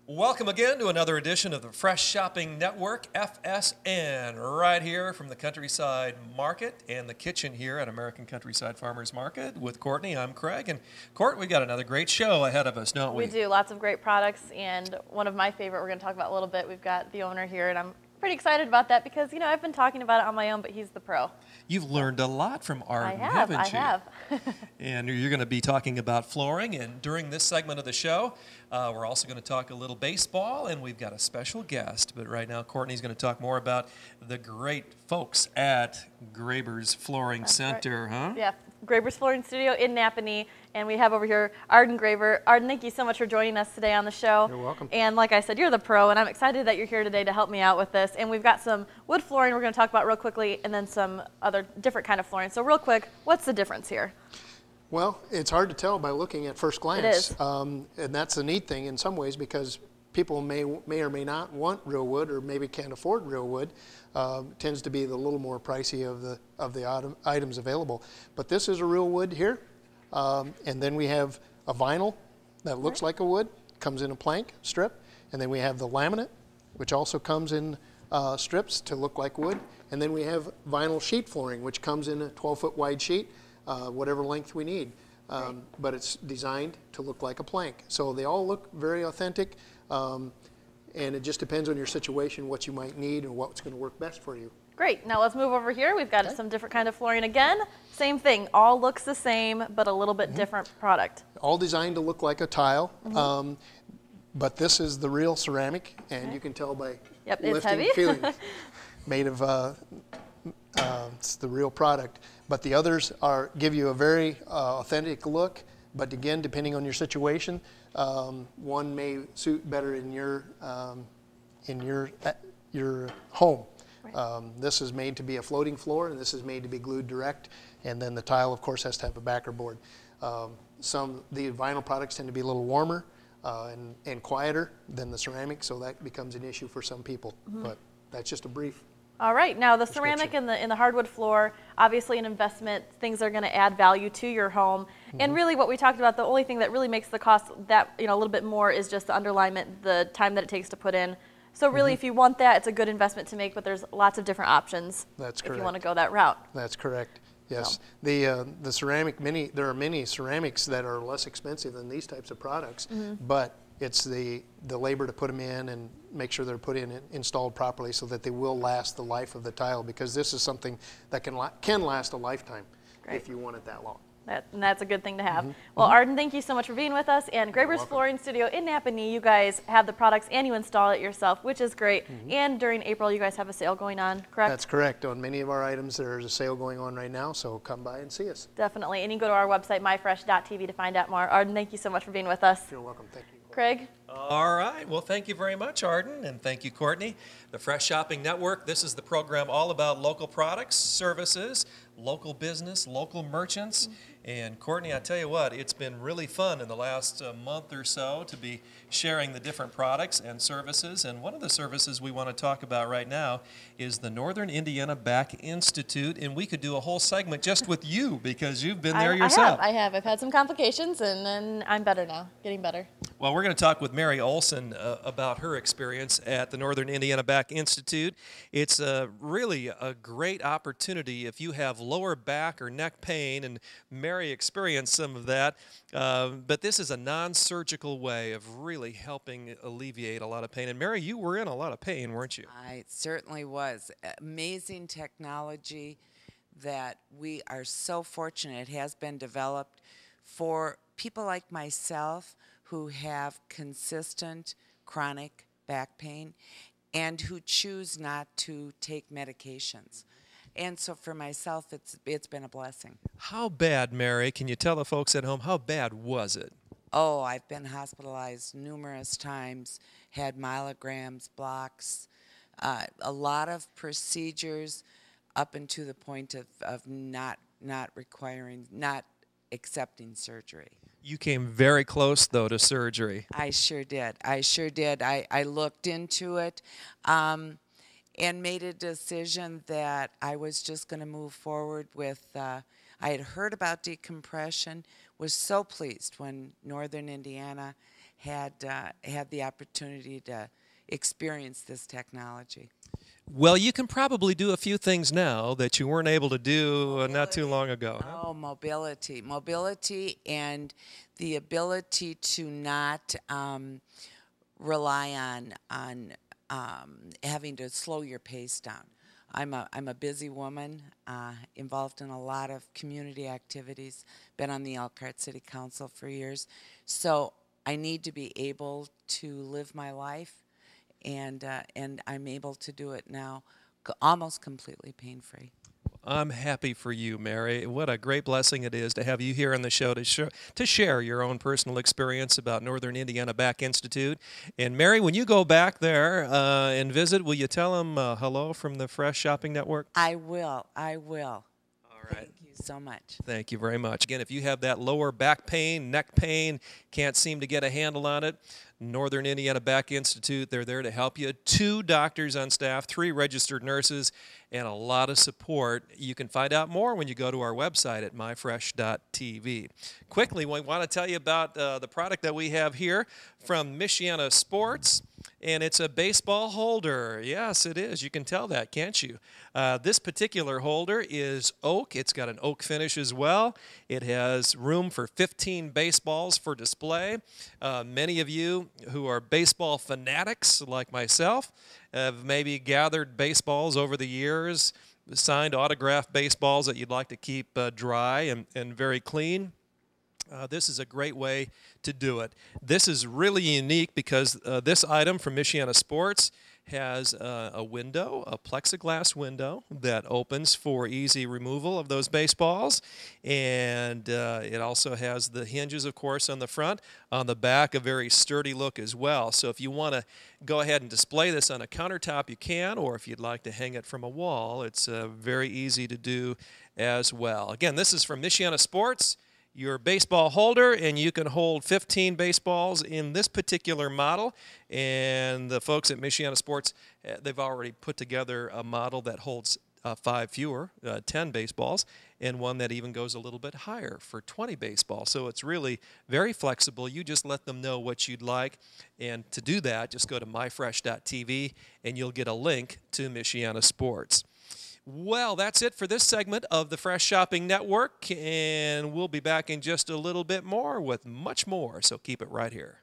Welcome again to another edition of the Fresh Shopping Network, FSN, right here from the Countryside Market and the kitchen here at American Countryside Farmers Market. With Courtney, I'm Craig. And Court, we got another great show ahead of us, don't we? We do. Lots of great products, and one of my favorite we're going to talk about a little bit. We've got the owner here, and I'm pretty excited about that because, you know, I've been talking about it on my own, but he's the pro. You've learned a lot from Arden, haven't you? I have. And you're going to be talking about flooring, and during this segment of the show, we're also going to talk a little baseball, and we've got a special guest. But right now, Courtney's going to talk more about the great folks at Graber's Flooring Center, huh? Yeah, Graber's Flooring Studio in Napanee, and we have over here Arden Graber. Arden, thank you so much for joining us today on the show. You're welcome. And like I said, you're the pro, and I'm excited that you're here today to help me out with this. And we've got some wood flooring we're going to talk about real quickly, and then some other different kind of flooring. So real quick, what's the difference here? Well, it's hard to tell by looking at first glance. It is. And that's a neat thing in some ways because people may or may not want real wood or maybe can't afford real wood. Tends to be the little more pricey of the items available. But this is a real wood here. And then we have a vinyl that looks like a wood, comes in a plank strip. And then we have the laminate, which also comes in strips to look like wood. And then we have vinyl sheet flooring, which comes in a 12-foot wide sheet, whatever length we need. But it's designed to look like a plank. So they all look very authentic. And it just depends on your situation, what you might need and what's going to work best for you. Great. Now let's move over here. We've got some different kind of flooring again. Same thing. All looks the same, but a little bit different product. All designed to look like a tile. But this is the real ceramic, and you can tell by it's lifting heavy. feeling. Made of, it's the real product. But the others give you a very authentic look. But again, depending on your situation, one may suit better in your home. Right. This is made to be a floating floor, and this is made to be glued direct. And then the tile, of course, has to have a backer board. The vinyl products tend to be a little warmer and quieter than the ceramic, so that becomes an issue for some people. But that's just a brief. All right, now the ceramic and the hardwood floor, obviously an investment, things that are going to add value to your home. And really what we talked about, the only thing that really makes the cost that, a little bit more is just the underlayment, the time that it takes to put in. So really if you want that, it's a good investment to make, but there's lots of different options. That's correct. If you want to go that route. That's correct. Yes. So. The ceramic, there are many ceramics that are less expensive than these types of products, but it's the labor to put them in and make sure they're put in and installed properly so that they will last the life of the tile, because this is something that can last a lifetime. Great. If you want it that long. And that's a good thing to have. Well, Arden, thank you so much for being with us. And Graber's Flooring Studio in Napanee, you guys have the products and you install it yourself, which is great. And during April, you guys have a sale going on, correct? That's correct. On many of our items, there's a sale going on right now, so come by and see us. Definitely. And you can go to our website, myfresh.tv, to find out more. Arden, thank you so much for being with us. You're welcome. Thank you. Craig? All right. Well, thank you very much, Arden, and thank you, Courtney. The Fresh Shopping Network, this is the program all about local products, services, local business, local merchants. And Courtney, I tell you what, it's been really fun in the last month or so to be sharing the different products and services. And one of the services we want to talk about right now is the Northern Indiana Back Institute. And we could do a whole segment just with you because you've been there yourself. I have. I've had some complications, and then I'm better now, getting better. Well, we're going to talk with Mary Olson about her experience at the Northern Indiana Back Institute. It's really a great opportunity if you have lower back or neck pain, and Mary experienced some of that, but this is a non-surgical way of really helping alleviate a lot of pain. And Mary, you were in a lot of pain, weren't you? I certainly was. Amazing technology that we are so fortunate has been developed for people like myself who have consistent chronic back pain and who choose not to take medications. And so for myself, it's been a blessing. How bad, Mary, can you tell the folks at home, how bad was it? Oh, I've been hospitalized numerous times, had myelograms, blocks, a lot of procedures up into the point of not accepting surgery. You came very close, though, to surgery. I sure did. I looked into it and made a decision that I was just going to move forward with. I had heard about decompression, was so pleased when Northern Indiana had the opportunity to experience this technology. Well, you can probably do a few things now that you weren't able to do not too long ago. Huh? Oh, mobility, and the ability to not rely on having to slow your pace down. I'm a busy woman, involved in a lot of community activities. Been on the Elkhart City Council for years, so I need to be able to live my life, and I'm able to do it now, almost completely pain-free. I'm happy for you, Mary. What a great blessing it is to have you here on the show to share your own personal experience about Northern Indiana Back Institute. And Mary, when you go back there and visit, will you tell them hello from the Fresh Shopping Network? I will. All right. Thank you so much. Thank you very much. Again, if you have that lower back pain, neck pain, can't seem to get a handle on it, Northern Indiana Back Institute, they're there to help you. 2 doctors on staff, 3 registered nurses, and a lot of support. You can find out more when you go to our website at myfresh.tv. Quickly, we want to tell you about the product that we have here from Michiana Sports, and it's a baseball holder. Yes, it is. You can tell that, can't you? This particular holder is oak. It's got an oak finish as well. It has room for 15 baseballs for display. Many of you who are baseball fanatics like myself have maybe gathered baseballs over the years, signed autographed baseballs that you'd like to keep dry and very clean. This is a great way to do it. This is really unique because this item from Michiana Sports has a window, a plexiglass window that opens for easy removal of those baseballs, and it also has the hinges, of course, on the front. On the back, a very sturdy look as well. So if you want to go ahead and display this on a countertop, you can, or if you'd like to hang it from a wall, it's very easy to do as well. Again, this is from Michiana Sports, your baseball holder, and you can hold 15 baseballs in this particular model. And the folks at Michiana Sports, they've already put together a model that holds 5 fewer, 10 baseballs, and one that even goes a little bit higher for 20 baseballs. So it's really very flexible. You just let them know what you'd like, and to do that, just go to myfresh.tv, and you'll get a link to Michiana Sports. Well, that's it for this segment of the Fresh Shopping Network, and we'll be back in just a little bit more with much more, so keep it right here.